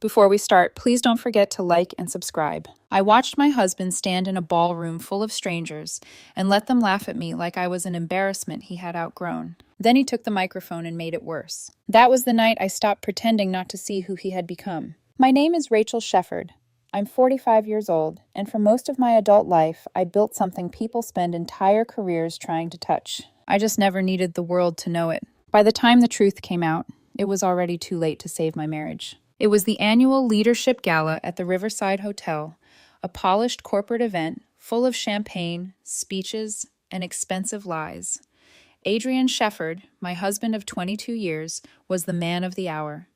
Before we start, please don't forget to like and subscribe. I watched my husband stand in a ballroom full of strangers and let them laugh at me like I was an embarrassment he had outgrown. Then he took the microphone and made it worse. That was the night I stopped pretending not to see who he had become. My name is Rachel Shefford. I'm 45 years old, and for most of my adult life, I built something people spend entire careers trying to touch. I just never needed the world to know it. By the time the truth came out, it was already too late to save my marriage. It was the annual leadership gala at the Riverside Hotel, a polished corporate event full of champagne, speeches, and expensive lies. Adrian Shefford, my husband of 22 years, was the man of the hour.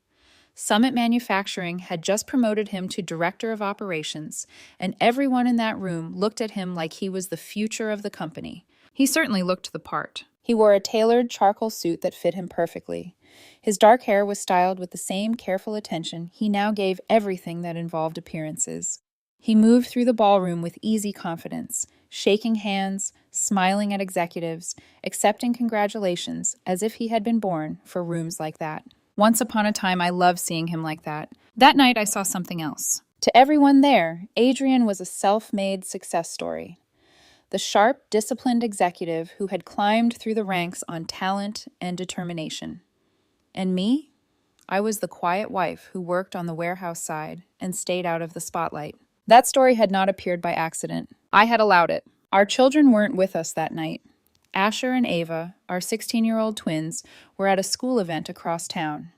Summit Manufacturing had just promoted him to Director of Operations, and everyone in that room looked at him like he was the future of the company. He certainly looked the part. He wore a tailored charcoal suit that fit him perfectly. His dark hair was styled with the same careful attention he now gave everything that involved appearances. He moved through the ballroom with easy confidence, shaking hands, smiling at executives, accepting congratulations as if he had been born for rooms like that. Once upon a time, I loved seeing him like that. That night, I saw something else. To everyone there, Adrian was a self-made success story. The sharp, disciplined executive who had climbed through the ranks on talent and determination. And me? I was the quiet wife who worked on the warehouse side and stayed out of the spotlight. That story had not appeared by accident. I had allowed it. Our children weren't with us that night. Asher and Ava, our 16-year-old twins, were at a school event across town.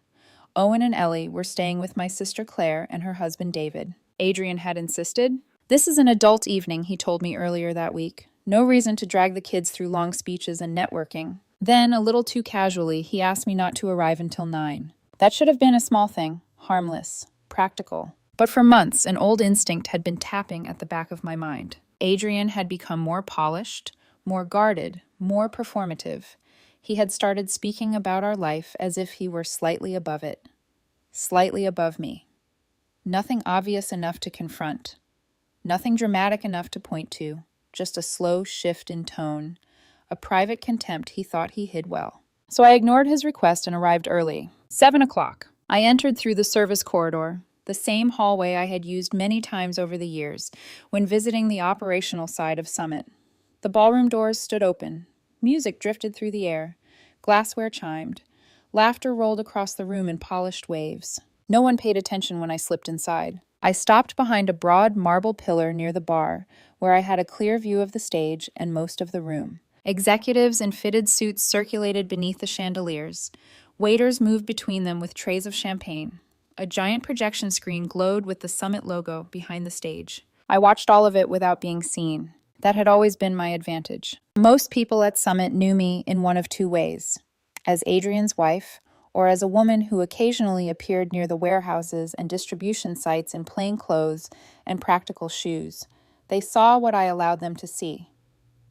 Owen and Ellie were staying with my sister Claire and her husband David. Adrian had insisted. This is an adult evening, he told me earlier that week. No reason to drag the kids through long speeches and networking. Then, a little too casually, he asked me not to arrive until 9. That should have been a small thing, harmless, practical. But for months, an old instinct had been tapping at the back of my mind. Adrian had become more polished, more guarded, more performative. He had started speaking about our life as if he were slightly above it, slightly above me. Nothing obvious enough to confront. Nothing dramatic enough to point to, just a slow shift in tone, a private contempt he thought he hid well. So I ignored his request and arrived early. 7 o'clock. I entered through the service corridor, the same hallway I had used many times over the years when visiting the operational side of Summit. The ballroom doors stood open. Music drifted through the air. Glassware chimed. Laughter rolled across the room in polished waves. No one paid attention when I slipped inside. I stopped behind a broad marble pillar near the bar, where I had a clear view of the stage and most of the room. Executives in fitted suits circulated beneath the chandeliers. Waiters moved between them with trays of champagne. A giant projection screen glowed with the Summit logo behind the stage. I watched all of it without being seen. That had always been my advantage. Most people at Summit knew me in one of two ways: as Adrian's wife, or as a woman who occasionally appeared near the warehouses and distribution sites in plain clothes and practical shoes. They saw what I allowed them to see.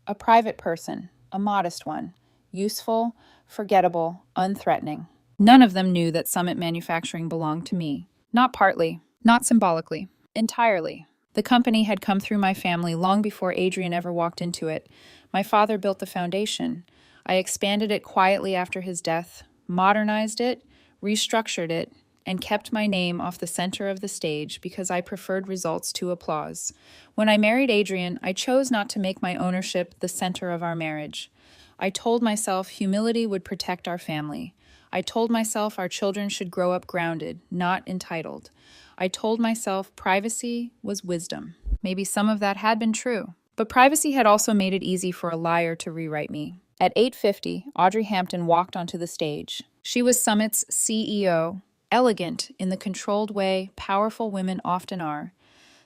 A private person, a modest one, useful, forgettable, unthreatening. None of them knew that Summit Manufacturing belonged to me. Not partly, not symbolically, entirely. The company had come through my family long before Adrian ever walked into it. My father built the foundation. I expanded it quietly after his death, modernized it, restructured it, and kept my name off the center of the stage because I preferred results to applause. When I married Adrian, I chose not to make my ownership the center of our marriage. I told myself humility would protect our family. I told myself our children should grow up grounded, not entitled. I told myself privacy was wisdom. Maybe some of that had been true. But privacy had also made it easy for a liar to rewrite me. At 8:50, Audrey Hampton walked onto the stage. She was Summit's CEO, elegant in the controlled way powerful women often are.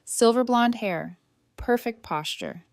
Silver blonde hair, perfect posture,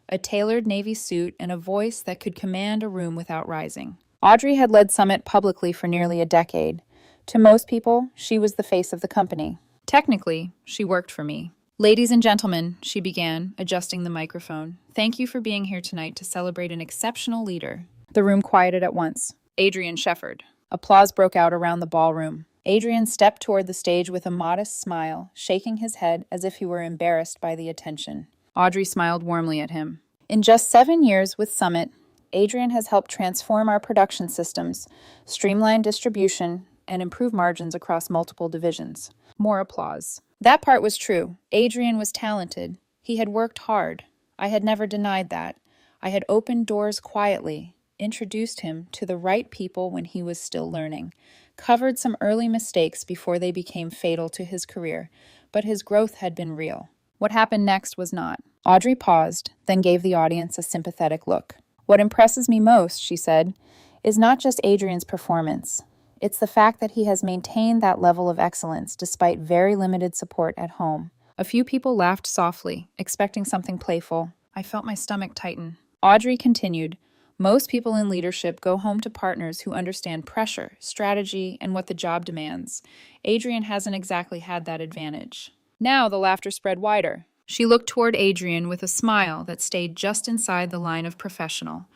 a tailored navy suit, and a voice that could command a room without rising. Audrey had led Summit publicly for nearly a decade. To most people, she was the face of the company. Technically, she worked for me. Ladies and gentlemen, she began, adjusting the microphone, thank you for being here tonight to celebrate an exceptional leader. The room quieted at once. Adrian Shefford. Applause broke out around the ballroom. Adrian stepped toward the stage with a modest smile, shaking his head as if he were embarrassed by the attention. Audrey smiled warmly at him. In just 7 years with Summit, Adrian has helped transform our production systems, streamline distribution, and improve margins across multiple divisions. More applause. That part was true. Adrian was talented. He had worked hard. I had never denied that. I had opened doors quietly, introduced him to the right people when he was still learning, covered some early mistakes before they became fatal to his career, but his growth had been real. What happened next was not. Audrey paused, then gave the audience a sympathetic look. What impresses me most, she said, is not just Adrian's performance. It's the fact that he has maintained that level of excellence despite very limited support at home. A few people laughed softly, expecting something playful. I felt my stomach tighten. Audrey continued, most people in leadership go home to partners who understand pressure, strategy, and what the job demands. Adrian hasn't exactly had that advantage. Now the laughter spread wider. She looked toward Adrian with a smile that stayed just inside the line of professional.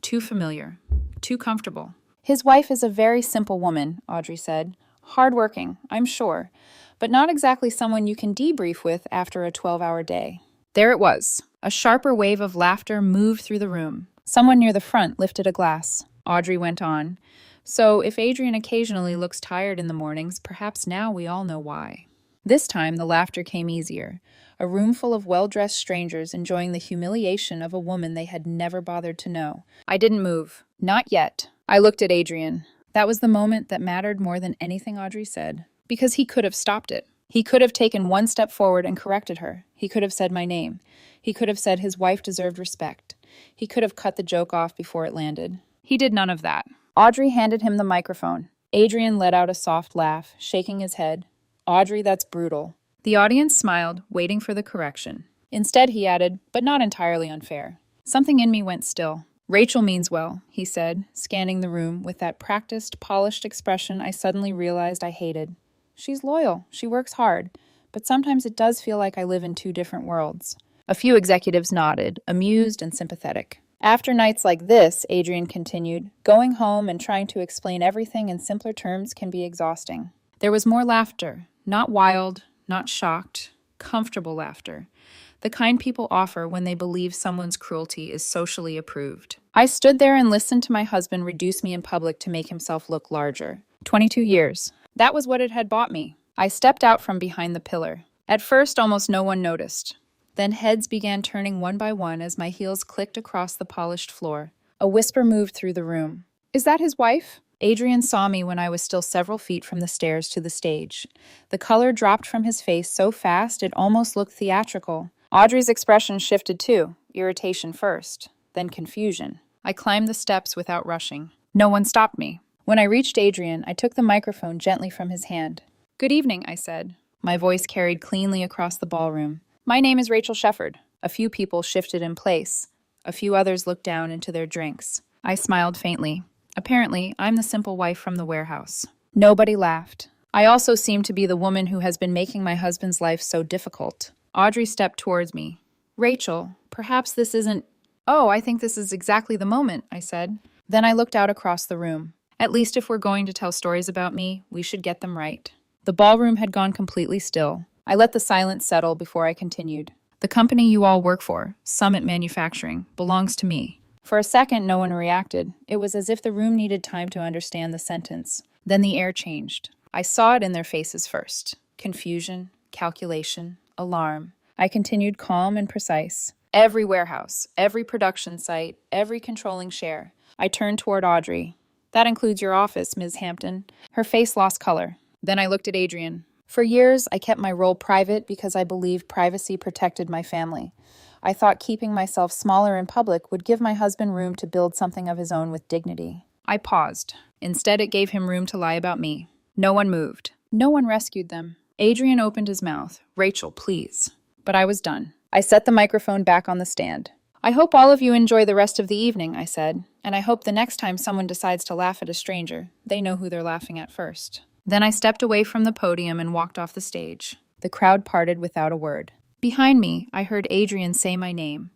Too familiar. Too comfortable. His wife is a very simple woman, Audrey said. Hardworking, I'm sure, but not exactly someone you can debrief with after a 12-hour day. There it was. A sharper wave of laughter moved through the room. Someone near the front lifted a glass. Audrey went on. So if Adrian occasionally looks tired in the mornings, perhaps now we all know why. This time the laughter came easier. A room full of well-dressed strangers enjoying the humiliation of a woman they had never bothered to know. I didn't move. Not yet. I looked at Adrian. That was the moment that mattered more than anything Audrey said. Because he could have stopped it. He could have taken one step forward and corrected her. He could have said my name. He could have said his wife deserved respect. He could have cut the joke off before it landed. He did none of that. Audrey handed him the microphone. Adrian let out a soft laugh, shaking his head. Audrey, that's brutal. The audience smiled, waiting for the correction. Instead, he added, but not entirely unfair. Something in me went still. Rachel means well, he said, scanning the room with that practiced, polished expression I suddenly realized I hated. She's loyal, she works hard, but sometimes it does feel like I live in two different worlds. A few executives nodded, amused and sympathetic. After nights like this, Adrian continued, going home and trying to explain everything in simpler terms can be exhausting. There was more laughter, not wild, not shocked, comfortable laughter. The kind people offer when they believe someone's cruelty is socially approved. I stood there and listened to my husband reduce me in public to make himself look larger. 22 years. That was what it had bought me. I stepped out from behind the pillar. At first, almost no one noticed. Then heads began turning one by one as my heels clicked across the polished floor. A whisper moved through the room. Is that his wife? Adrian saw me when I was still several feet from the stairs to the stage. The color dropped from his face so fast it almost looked theatrical. Audrey's expression shifted too, irritation first, then confusion. I climbed the steps without rushing. No one stopped me. When I reached Adrian, I took the microphone gently from his hand. Good evening, I said. My voice carried cleanly across the ballroom. My name is Rachel Shefford. A few people shifted in place. A few others looked down into their drinks. I smiled faintly. Apparently, I'm the simple wife from the warehouse. Nobody laughed. I also seemed to be the woman who has been making my husband's life so difficult. Audrey stepped towards me. Rachel, perhaps this isn't... Oh, I think this is exactly the moment, I said. Then I looked out across the room. At least if we're going to tell stories about me, we should get them right. The ballroom had gone completely still. I let the silence settle before I continued. The company you all work for, Summit Manufacturing, belongs to me. For a second, no one reacted. It was as if the room needed time to understand the sentence. Then the air changed. I saw it in their faces first. Confusion, calculation, alarm. I continued calm and precise. Every warehouse, every production site, every controlling share. I turned toward Audrey. That includes your office, Ms. Hampton. Her face lost color. Then I looked at Adrian. For years, I kept my role private because I believed privacy protected my family. I thought keeping myself smaller in public would give my husband room to build something of his own with dignity. I paused. Instead, it gave him room to lie about me. No one moved. No one rescued them. Adrian opened his mouth. Rachel, please. But I was done. I set the microphone back on the stand. I hope all of you enjoy the rest of the evening, I said, and I hope the next time someone decides to laugh at a stranger, they know who they're laughing at first. Then I stepped away from the podium and walked off the stage. The crowd parted without a word. Behind me, I heard Adrian say my name.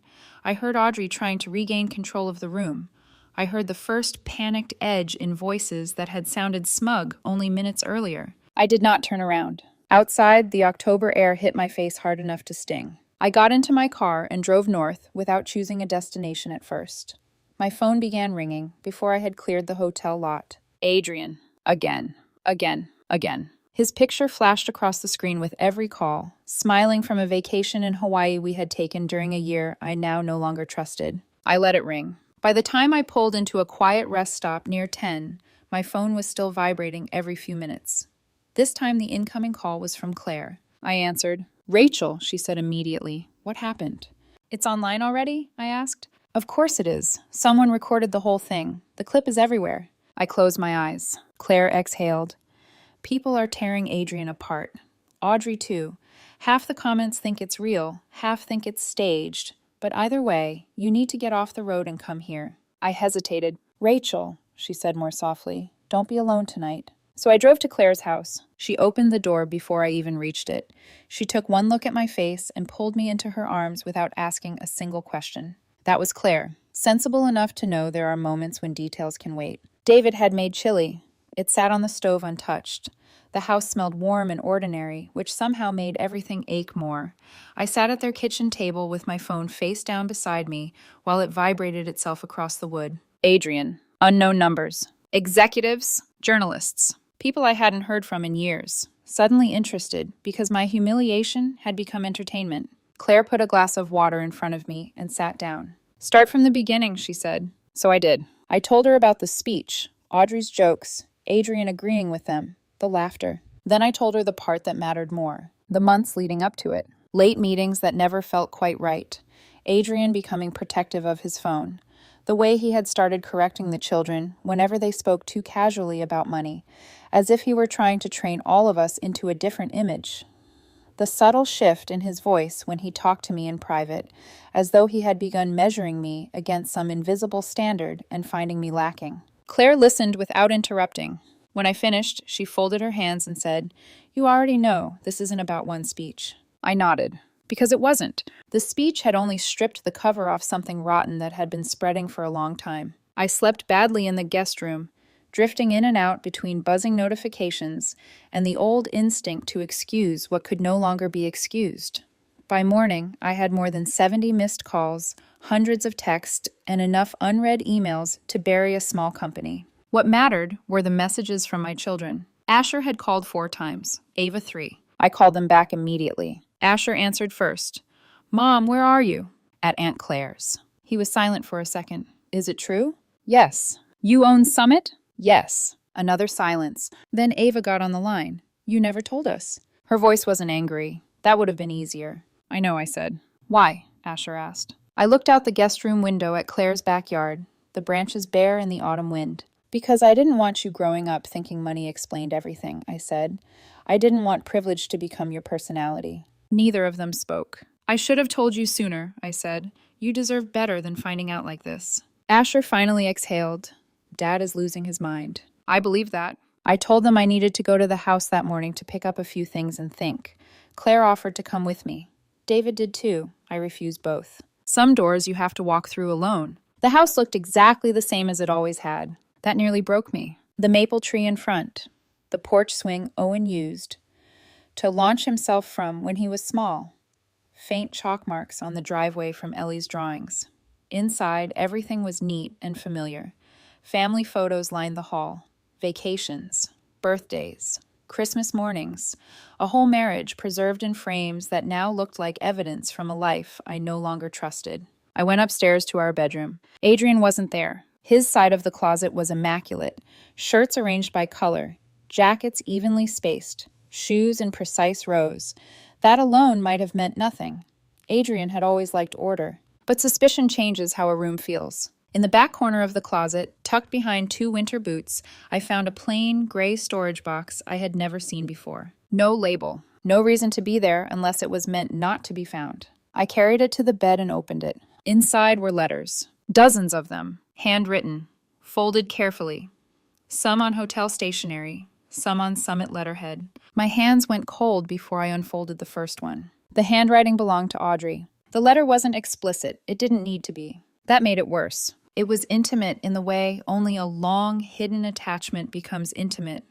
I heard Audrey trying to regain control of the room. I heard the first panicked edge in voices that had sounded smug only minutes earlier. I did not turn around. Outside, the October air hit my face hard enough to sting. I got into my car and drove north without choosing a destination at first. My phone began ringing before I had cleared the hotel lot. Adrian. Again. Again. His picture flashed across the screen with every call, smiling from a vacation in Hawaii we had taken during a year I now no longer trusted. I let it ring. By the time I pulled into a quiet rest stop near 10, my phone was still vibrating every few minutes. This time the incoming call was from Claire. I answered. Rachel, she said immediately. What happened? It's online already? I asked. Of course it is. Someone recorded the whole thing. The clip is everywhere. I closed my eyes. Claire exhaled. People are tearing Adrian apart. Audrey, too. Half the comments think it's real, half think it's staged. But either way, you need to get off the road and come here. I hesitated. Rachel, she said more softly, don't be alone tonight. So I drove to Claire's house. She opened the door before I even reached it. She took one look at my face and pulled me into her arms without asking a single question. That was Claire, sensible enough to know there are moments when details can wait. David had made chili. It sat on the stove untouched. The house smelled warm and ordinary, which somehow made everything ache more. I sat at their kitchen table with my phone face down beside me while it vibrated itself across the wood. Adrian. Unknown numbers. Executives. Journalists. People I hadn't heard from in years. Suddenly interested because my humiliation had become entertainment. Claire put a glass of water in front of me and sat down. Start from the beginning, she said. So I did. I told her about the speech, Audrey's jokes, Adrian agreeing with them, the laughter. Then I told her the part that mattered more, the months leading up to it. Late meetings that never felt quite right, Adrian becoming protective of his phone, the way he had started correcting the children whenever they spoke too casually about money, as if he were trying to train all of us into a different image. The subtle shift in his voice when he talked to me in private, as though he had begun measuring me against some invisible standard and finding me lacking. Claire listened without interrupting. When I finished, she folded her hands and said, You already know this isn't about one speech. I nodded. Because it wasn't. The speech had only stripped the cover off something rotten that had been spreading for a long time. I slept badly in the guest room, drifting in and out between buzzing notifications and the old instinct to excuse what could no longer be excused. By morning, I had more than 70 missed calls, hundreds of texts, and enough unread emails to bury a small company. What mattered were the messages from my children. Asher had called 4 times, Ava 3. I called them back immediately. Asher answered first. Mom, where are you? At Aunt Claire's. He was silent for a second. Is it true? Yes. You own Summit? Yes. Another silence. Then Ava got on the line. You never told us. Her voice wasn't angry. That would have been easier. I know, I said. Why? Asher asked. I looked out the guest room window at Claire's backyard, the branches bare in the autumn wind. Because I didn't want you growing up thinking money explained everything, I said. I didn't want privilege to become your personality. Neither of them spoke. I should have told you sooner, I said. You deserve better than finding out like this. Asher finally exhaled. Dad is losing his mind. I believe that. I told them I needed to go to the house that morning to pick up a few things and think. Claire offered to come with me. David did too. I refused both. Some doors you have to walk through alone. The house looked exactly the same as it always had. That nearly broke me. The maple tree in front. The porch swing Owen used to launch himself from when he was small. Faint chalk marks on the driveway from Ellie's drawings. Inside, everything was neat and familiar. Family photos lined the hall. Vacations, birthdays, Christmas mornings, a whole marriage preserved in frames that now looked like evidence from a life I no longer trusted. I went upstairs to our bedroom. Adrian wasn't there. His side of the closet was immaculate, shirts arranged by color, jackets evenly spaced, shoes in precise rows. That alone might have meant nothing. Adrian had always liked order. But suspicion changes how a room feels. In the back corner of the closet, tucked behind 2 winter boots, I found a plain, gray storage box I had never seen before. No label. No reason to be there unless it was meant not to be found. I carried it to the bed and opened it. Inside were letters. Dozens of them. Handwritten. Folded carefully. Some on hotel stationery. Some on Summit letterhead. My hands went cold before I unfolded the first one. The handwriting belonged to Audrey. The letter wasn't explicit. It didn't need to be. That made it worse. It was intimate in the way only a long, hidden attachment becomes intimate.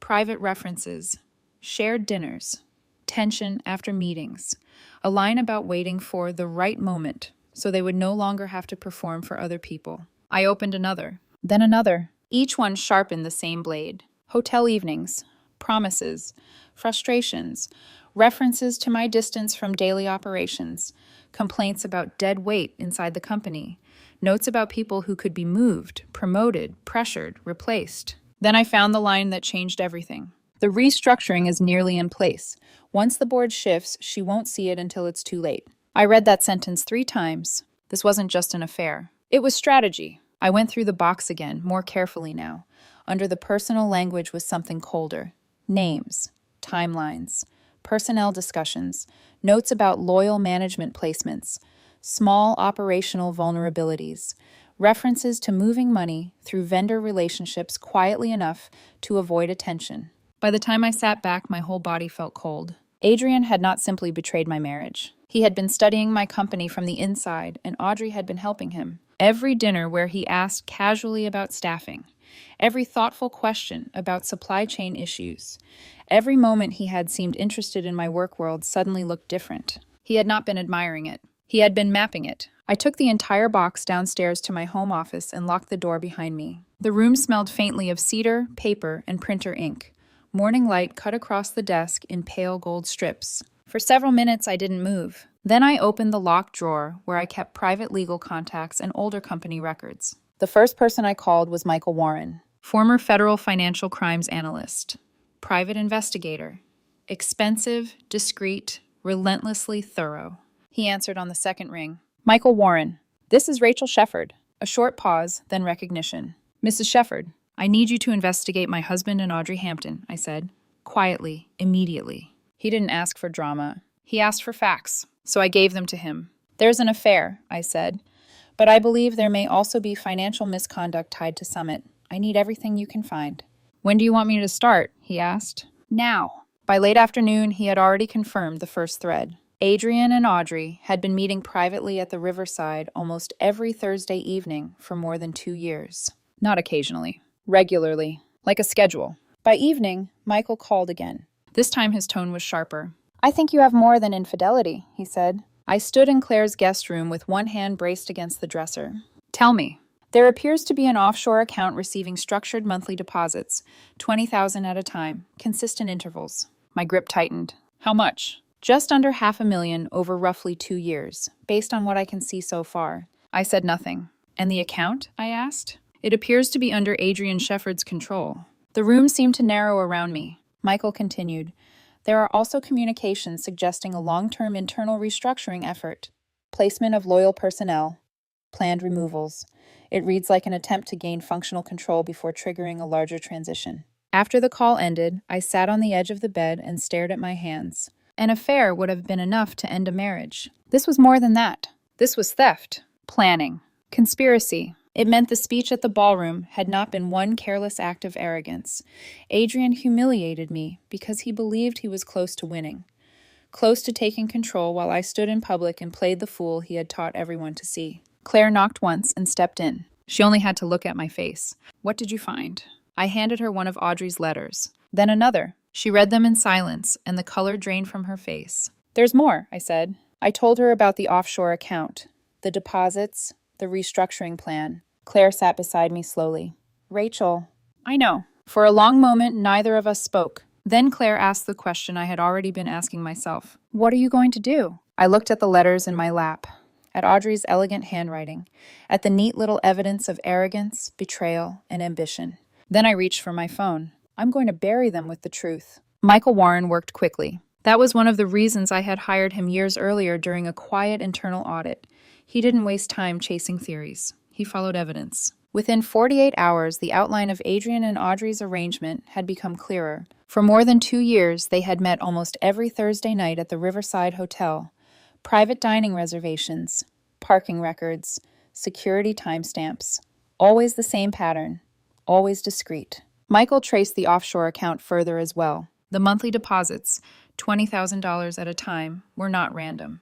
Private references. Shared dinners. Tension after meetings. A line about waiting for the right moment so they would no longer have to perform for other people. I opened another. Then another. Each one sharpened the same blade. Hotel evenings, promises, frustrations, references to my distance from daily operations, complaints about dead weight inside the company, notes about people who could be moved, promoted, pressured, replaced. Then I found the line that changed everything. The restructuring is nearly in place. Once the board shifts, she won't see it until it's too late. I read that sentence 3 times. This wasn't just an affair. It was strategy. I went through the box again, more carefully now. Under the personal language was something colder. Names, timelines, personnel discussions, notes about loyal management placements, small operational vulnerabilities, references to moving money through vendor relationships quietly enough to avoid attention. By the time I sat back, my whole body felt cold. Adrian had not simply betrayed my marriage. He had been studying my company from the inside, and Audrey had been helping him. Every dinner where he asked casually about staffing, every thoughtful question about supply chain issues, every moment he had seemed interested in my work world suddenly looked different. He had not been admiring it. He had been mapping it. I took the entire box downstairs to my home office and locked the door behind me. The room smelled faintly of cedar, paper, and printer ink. Morning light cut across the desk in pale gold strips. For several minutes, I didn't move. Then I opened the locked drawer where I kept private legal contacts and older company records. The first person I called was Michael Warren, former federal financial crimes analyst, private investigator, expensive, discreet, relentlessly thorough. He answered on the second ring. Michael Warren, this is Rachel Shefford. A short pause, then recognition. Mrs. Shefford, I need you to investigate my husband and Audrey Hampton, I said, quietly, immediately. He didn't ask for drama. He asked for facts, so I gave them to him. There's an affair, I said, but I believe there may also be financial misconduct tied to Summit. I need everything you can find. When do you want me to start? He asked. Now. By late afternoon, he had already confirmed the first thread. Adrian and Audrey had been meeting privately at the Riverside almost every Thursday evening for more than 2 years. Not occasionally. Regularly. Like a schedule. By evening, Michael called again. This time his tone was sharper. I think you have more than infidelity, he said. I stood in Claire's guest room with one hand braced against the dresser. Tell me. There appears to be an offshore account receiving structured monthly deposits, $20,000 at a time, consistent intervals. My grip tightened. How much? Just under $500,000 over roughly 2 years, based on what I can see so far. I said nothing. And the account? I asked. It appears to be under Adrian Shefford's control. The room seemed to narrow around me. Michael continued. There are also communications suggesting a long-term internal restructuring effort, placement of loyal personnel, planned removals. It reads like an attempt to gain functional control before triggering a larger transition. After the call ended, I sat on the edge of the bed and stared at my hands. An affair would have been enough to end a marriage. This was more than that. This was theft, planning, conspiracy. It meant the speech at the ballroom had not been one careless act of arrogance. Adrian humiliated me because he believed he was close to winning, close to taking control while I stood in public and played the fool he had taught everyone to see. Claire knocked once and stepped in. She only had to look at my face. What did you find? I handed her one of Audrey's letters. Then another. She read them in silence, and the color drained from her face. There's more, I said. I told her about the offshore account, the deposits, the restructuring plan. Claire sat beside me slowly. Rachel. I know. For a long moment, neither of us spoke. Then Claire asked the question I had already been asking myself. What are you going to do? I looked at the letters in my lap, at Audrey's elegant handwriting, at the neat little evidence of arrogance, betrayal, and ambition. Then I reached for my phone. I'm going to bury them with the truth. Michael Warren worked quickly. That was one of the reasons I had hired him years earlier during a quiet internal audit. He didn't waste time chasing theories. He followed evidence. Within 48 hours, the outline of Adrian and Audrey's arrangement had become clearer. For more than 2 years, they had met almost every Thursday night at the Riverside Hotel. Private dining reservations, parking records, security timestamps. Always the same pattern. Always discreet. Michael traced the offshore account further as well. The monthly deposits, $20,000 at a time, were not random.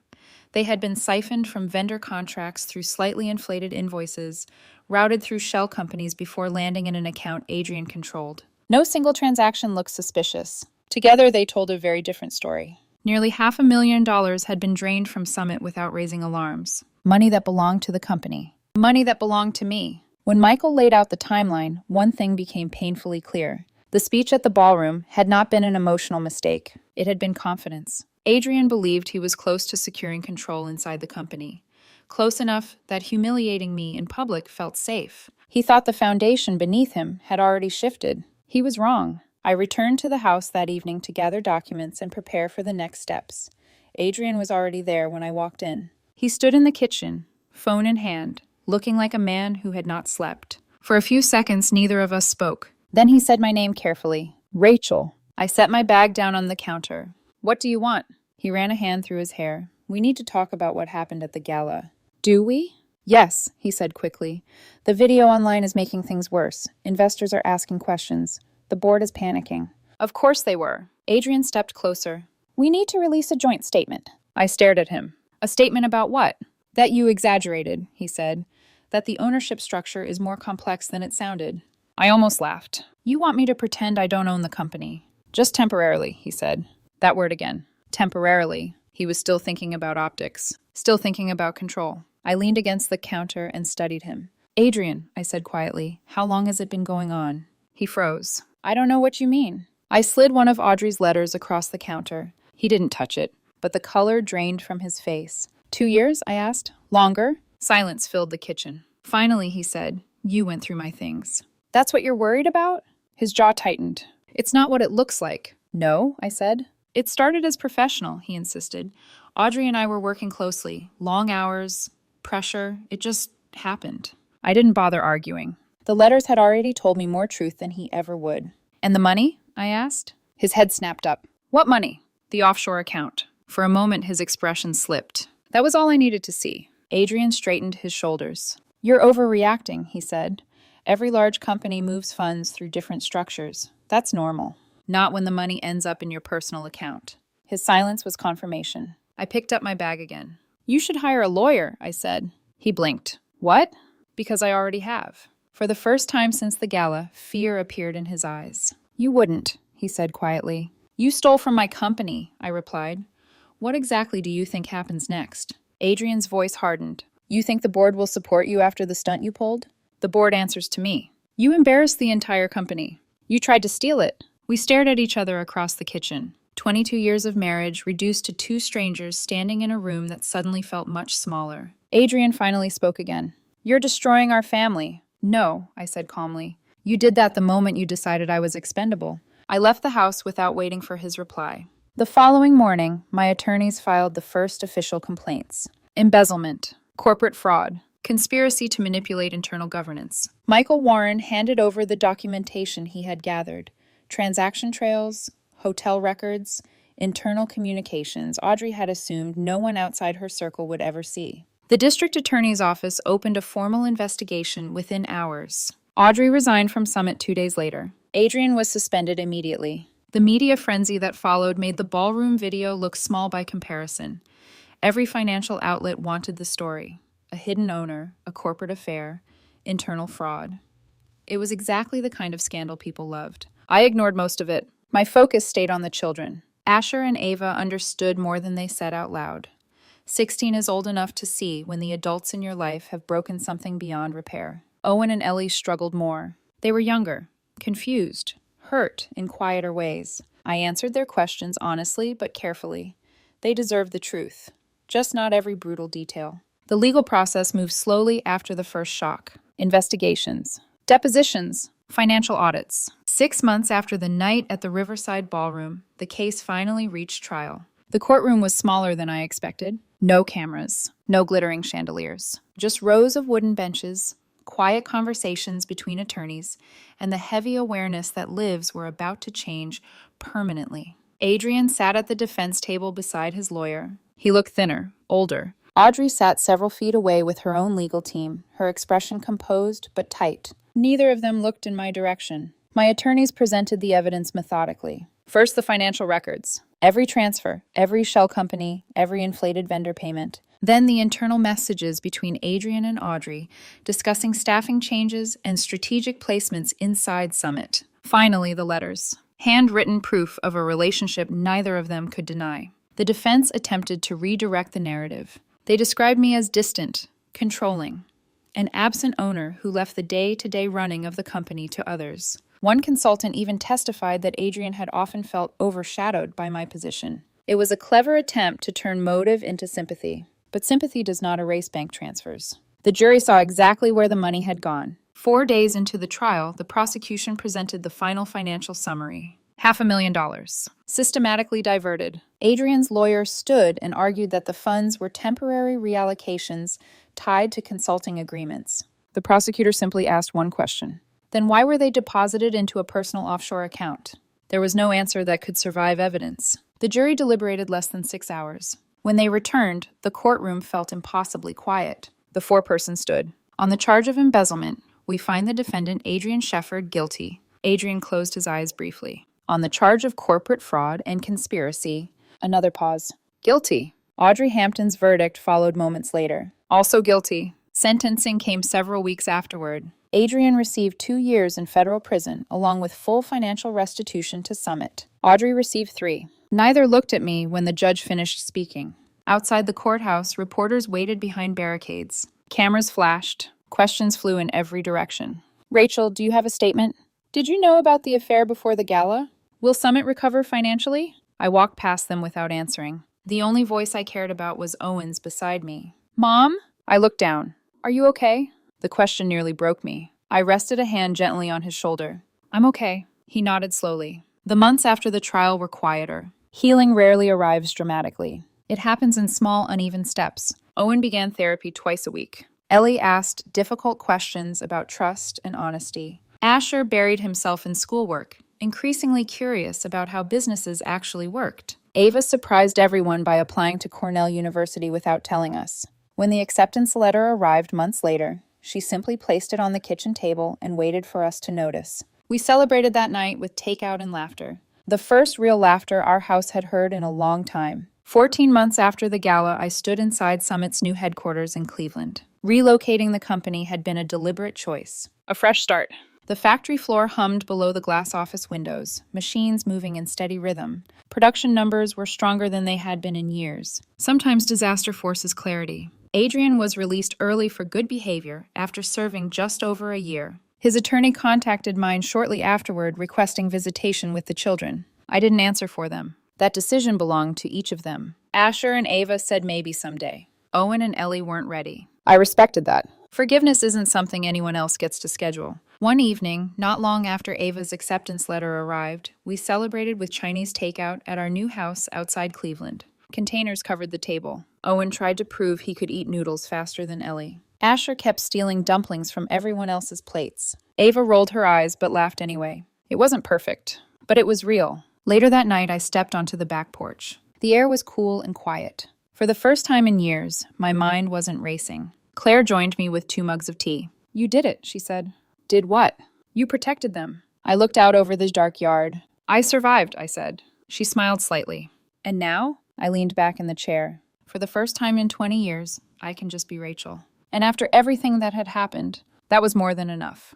They had been siphoned from vendor contracts through slightly inflated invoices, routed through shell companies before landing in an account Adrian controlled. No single transaction looked suspicious. Together, they told a very different story. Nearly $500,000 had been drained from Summit without raising alarms. Money that belonged to the company. Money that belonged to me. When Michael laid out the timeline, one thing became painfully clear. The speech at the ballroom had not been an emotional mistake. It had been confidence. Adrian believed he was close to securing control inside the company. Close enough that humiliating me in public felt safe. He thought the foundation beneath him had already shifted. He was wrong. I returned to the house that evening to gather documents and prepare for the next steps. Adrian was already there when I walked in. He stood in the kitchen, phone in hand, looking like a man who had not slept. For a few seconds, neither of us spoke. Then he said my name carefully. Rachel. I set my bag down on the counter. What do you want? He ran a hand through his hair. We need to talk about what happened at the gala. Do we? Yes, he said quickly. The video online is making things worse. Investors are asking questions. The board is panicking. Of course they were. Adrian stepped closer. We need to release a joint statement. I stared at him. A statement about what? That you exaggerated, he said. That the ownership structure is more complex than it sounded. I almost laughed. You want me to pretend I don't own the company? Just temporarily, he said. That word again. Temporarily. He was still thinking about optics. Still thinking about control. I leaned against the counter and studied him. Adrian, I said quietly, how long has it been going on? He froze. I don't know what you mean. I slid one of Audrey's letters across the counter. He didn't touch it, but the color drained from his face. 2 years? I asked. Longer? Silence filled the kitchen. Finally, he said, you went through my things. That's what you're worried about? His jaw tightened. It's not what it looks like. No, I said. It started as professional, he insisted. Audrey and I were working closely. Long hours, pressure. It just happened. I didn't bother arguing. The letters had already told me more truth than he ever would. And the money? I asked. His head snapped up. What money? The offshore account. For a moment, his expression slipped. That was all I needed to see. Adrian straightened his shoulders. You're overreacting, he said. Every large company moves funds through different structures. That's normal. Not when the money ends up in your personal account. His silence was confirmation. I picked up my bag again. You should hire a lawyer, I said. He blinked. What? Because I already have. For the first time since the gala, fear appeared in his eyes. You wouldn't, he said quietly. You stole from my company, I replied. What exactly do you think happens next? Adrian's voice hardened. You think the board will support you after the stunt you pulled? The board answers to me. You embarrassed the entire company. You tried to steal it. We stared at each other across the kitchen. 22 years of marriage reduced to two strangers standing in a room that suddenly felt much smaller. Adrian finally spoke again. You're destroying our family. No, I said calmly. You did that the moment you decided I was expendable. I left the house without waiting for his reply. The following morning, my attorneys filed the first official complaints. Embezzlement, corporate fraud, conspiracy to manipulate internal governance. Michael Warren handed over the documentation he had gathered. Transaction trails, hotel records, internal communications Audrey had assumed no one outside her circle would ever see. The district attorney's office opened a formal investigation within hours. Audrey resigned from Summit 2 days later. Adrian was suspended immediately. The media frenzy that followed made the ballroom video look small by comparison. Every financial outlet wanted the story. A hidden owner, a corporate affair, internal fraud. It was exactly the kind of scandal people loved. I ignored most of it. My focus stayed on the children. Asher and Ava understood more than they said out loud. 16 is old enough to see when the adults in your life have broken something beyond repair. Owen and Ellie struggled more. They were younger, confused, hurt in quieter ways. I answered their questions honestly but carefully. They deserved the truth, just not every brutal detail. The legal process moved slowly after the first shock. Investigations, depositions, financial audits. 6 months after the night at the Riverside Ballroom, the case finally reached trial. The courtroom was smaller than I expected. No cameras, no glittering chandeliers, just rows of wooden benches, quiet conversations between attorneys, and the heavy awareness that lives were about to change permanently. Adrian sat at the defense table beside his lawyer. He looked thinner, older. Audrey sat several feet away with her own legal team, her expression composed but tight. Neither of them looked in my direction. My attorneys presented the evidence methodically. First, the financial records. Every transfer, every shell company, every inflated vendor payment. Then the internal messages between Adrian and Audrey, discussing staffing changes and strategic placements inside Summit. Finally, the letters. Handwritten proof of a relationship neither of them could deny. The defense attempted to redirect the narrative. They described me as distant, controlling, an absent owner who left the day-to-day running of the company to others. One consultant even testified that Adrian had often felt overshadowed by my position. It was a clever attempt to turn motive into sympathy. But sympathy does not erase bank transfers. The jury saw exactly where the money had gone. 4 days into the trial, the prosecution presented the final financial summary. $500,000. Systematically diverted. Adrian's lawyer stood and argued that the funds were temporary reallocations tied to consulting agreements. The prosecutor simply asked one question. Then why were they deposited into a personal offshore account? There was no answer that could survive evidence. The jury deliberated less than 6 hours. When they returned, the courtroom felt impossibly quiet. The foreperson stood. On the charge of embezzlement, we find the defendant Adrian Shefford guilty. Adrian closed his eyes briefly. On the charge of corporate fraud and conspiracy, another pause. Guilty. Audrey Hampton's verdict followed moments later. Also guilty. Sentencing came several weeks afterward. Adrian received 2 years in federal prison, along with full financial restitution to Summit. Audrey received 3. Neither looked at me when the judge finished speaking. Outside the courthouse, reporters waited behind barricades. Cameras flashed. Questions flew in every direction. Rachel, do you have a statement? Did you know about the affair before the gala? Will Summit recover financially? I walked past them without answering. The only voice I cared about was Owen's beside me. Mom? I looked down. Are you okay? The question nearly broke me. I rested a hand gently on his shoulder. I'm okay. He nodded slowly. The months after the trial were quieter. Healing rarely arrives dramatically. It happens in small, uneven steps. Owen began therapy twice a week. Ellie asked difficult questions about trust and honesty. Asher buried himself in schoolwork, increasingly curious about how businesses actually worked. Ava surprised everyone by applying to Cornell University without telling us. When the acceptance letter arrived months later, she simply placed it on the kitchen table and waited for us to notice. We celebrated that night with takeout and laughter. The first real laughter our house had heard in a long time. 14 months after the gala, I stood inside Summit's new headquarters in Cleveland. Relocating the company had been a deliberate choice. A fresh start. The factory floor hummed below the glass office windows, machines moving in steady rhythm. Production numbers were stronger than they had been in years. Sometimes disaster forces clarity. Adrian was released early for good behavior after serving just over a year. His attorney contacted mine shortly afterward, requesting visitation with the children. I didn't answer for them. That decision belonged to each of them. Asher and Ava said maybe someday. Owen and Ellie weren't ready. I respected that. Forgiveness isn't something anyone else gets to schedule. One evening, not long after Ava's acceptance letter arrived, we celebrated with Chinese takeout at our new house outside Cleveland. Containers covered the table. Owen tried to prove he could eat noodles faster than Ellie. Asher kept stealing dumplings from everyone else's plates. Ava rolled her eyes but laughed anyway. It wasn't perfect, but it was real. Later that night, I stepped onto the back porch. The air was cool and quiet. For the first time in years, my mind wasn't racing. Claire joined me with 2 mugs of tea. You did it, she said. Did what? You protected them. I looked out over the dark yard. I survived, I said. She smiled slightly. And now? I leaned back in the chair. For the first time in 20 years, I can just be Rachel. And after everything that had happened, that was more than enough.